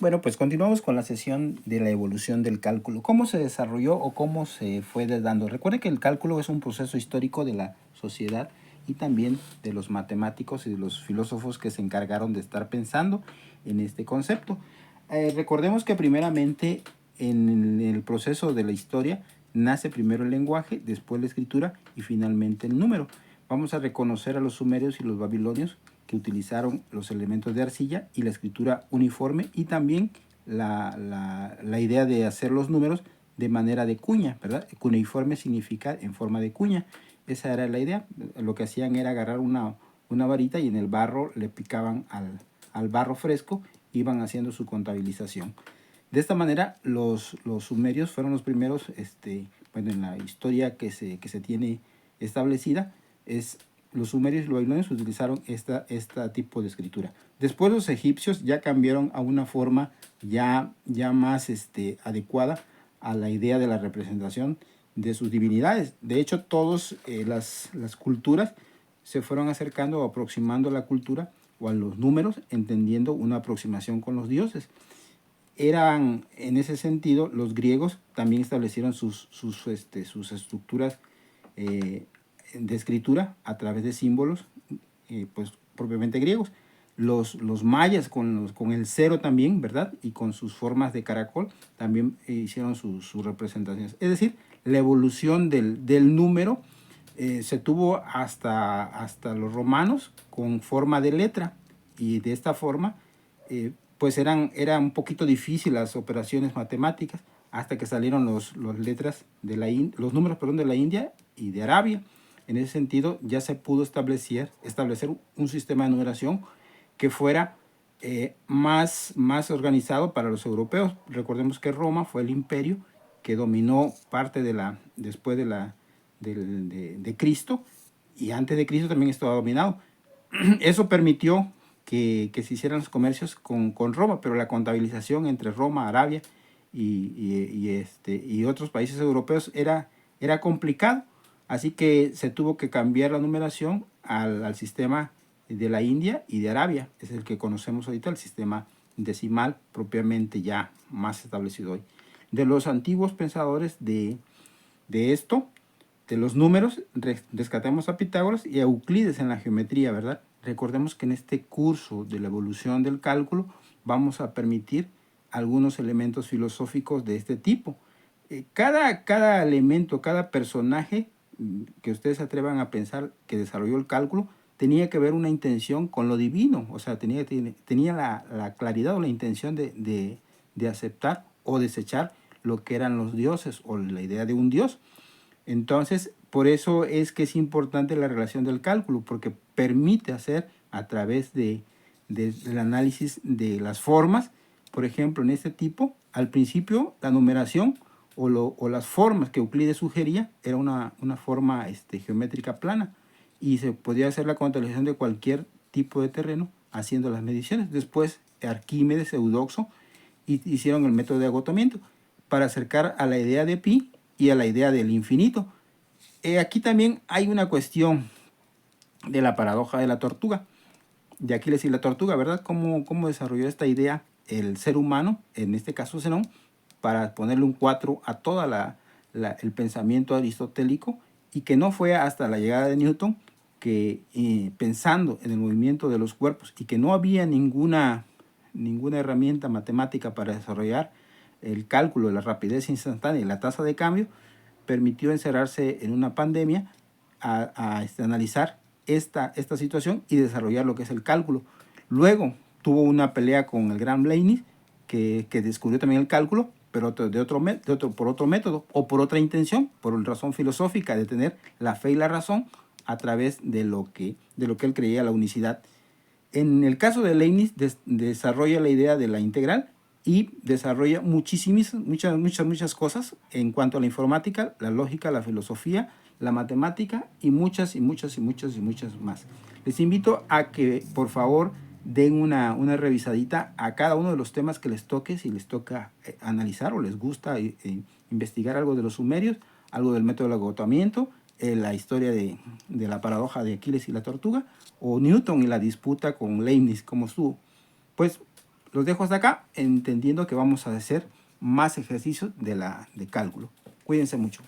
Bueno, pues continuamos con la sesión de la evolución del cálculo. ¿Cómo se desarrolló o cómo se fue dando? Recuerde que el cálculo es un proceso histórico de la sociedad y también de los matemáticos y de los filósofos que se encargaron de estar pensando en este concepto. Recordemos que primeramente en el proceso de la historia nace primero el lenguaje, después la escritura y finalmente el número. Vamos a reconocer a los sumerios y los babilonios que utilizaron los elementos de arcilla y la escritura uniforme y también la idea de hacer los números de manera de cuña, ¿verdad? Cuneiforme significa en forma de cuña. Esa era la idea. Lo que hacían era agarrar una varita y en el barro le picaban al barro fresco, iban haciendo su contabilización. De esta manera, los sumerios fueron los primeros, bueno, en la historia que se tiene establecida, es los sumerios y los babilonios utilizaron este tipo de escritura. Después los egipcios ya cambiaron a una forma ya más adecuada a la idea de la representación de sus divinidades. De hecho, todas las culturas se fueron acercando o aproximando a la cultura o a los números, entendiendo una aproximación con los dioses. Eran, en ese sentido, los griegos también establecieron sus estructuras de escritura a través de símbolos, pues propiamente griegos. Los mayas con el cero también, ¿verdad? Y con sus formas de caracol también hicieron sus representaciones. Es decir, la evolución del número se tuvo hasta los romanos con forma de letra, y de esta forma pues era un poquito difícil las operaciones matemáticas hasta que salieron los letras de los números, perdón, de la India y de Arabia. En ese sentido ya se pudo establecer un sistema de numeración que fuera más organizado para los europeos. Recordemos que Roma fue el imperio que dominó parte después de Cristo, y antes de Cristo también estaba dominado. Eso permitió que se hicieran los comercios con Roma, pero la contabilización entre Roma, Arabia y otros países europeos era complicado. Así que se tuvo que cambiar la numeración al sistema de la India y de Arabia. Es el que conocemos ahorita, el sistema decimal propiamente ya más establecido hoy. De los antiguos pensadores de esto, de los números, rescatamos a Pitágoras y a Euclides en la geometría, ¿verdad? Recordemos que en este curso de la evolución del cálculo vamos a permitir algunos elementos filosóficos de este tipo. Cada elemento, cada personaje que ustedes se atrevan a pensar que desarrolló el cálculo, tenía que ver una intención con lo divino, o sea, tenía la claridad o la intención de aceptar o desechar lo que eran los dioses o la idea de un dios. Entonces, por eso es que es importante la relación del cálculo, porque permite hacer a través del análisis de las formas. Por ejemplo, en este tipo, al principio la numeración o las formas que Euclides sugería era una forma geométrica plana, y se podía hacer la contabilización de cualquier tipo de terreno haciendo las mediciones. Después Arquímedes, Eudoxo hicieron el método de agotamiento para acercar a la idea de pi y a la idea del infinito. Aquí también hay una cuestión de la paradoja de la tortuga, de Aquiles y la tortuga, ¿verdad? ¿Cómo desarrolló esta idea el ser humano, en este caso Zenón, para ponerle un 4 a todo el pensamiento aristotélico, y que no fue hasta la llegada de Newton que, pensando en el movimiento de los cuerpos y que no había ninguna herramienta matemática para desarrollar el cálculo de la rapidez instantánea y la tasa de cambio, permitió encerrarse en una pandemia a analizar esta situación y desarrollar lo que es el cálculo. Luego tuvo una pelea con el gran Leibniz, que descubrió también el cálculo, pero por otro método o por otra intención, por una razón filosófica de tener la fe y la razón a través de lo que él creía, la unicidad. En el caso de Leibniz, desarrolla la idea de la integral y desarrolla muchas cosas en cuanto a la informática, la lógica, la filosofía, la matemática y muchas más. Les invito a que por favor den una revisadita a cada uno de los temas que les toque, si les toca analizar o les gusta investigar algo de los sumerios, algo del método del agotamiento, la historia de la paradoja de Aquiles y la tortuga, o Newton y la disputa con Leibniz, como estuvo. Pues los dejo hasta acá, entendiendo que vamos a hacer más ejercicios de cálculo. Cuídense mucho.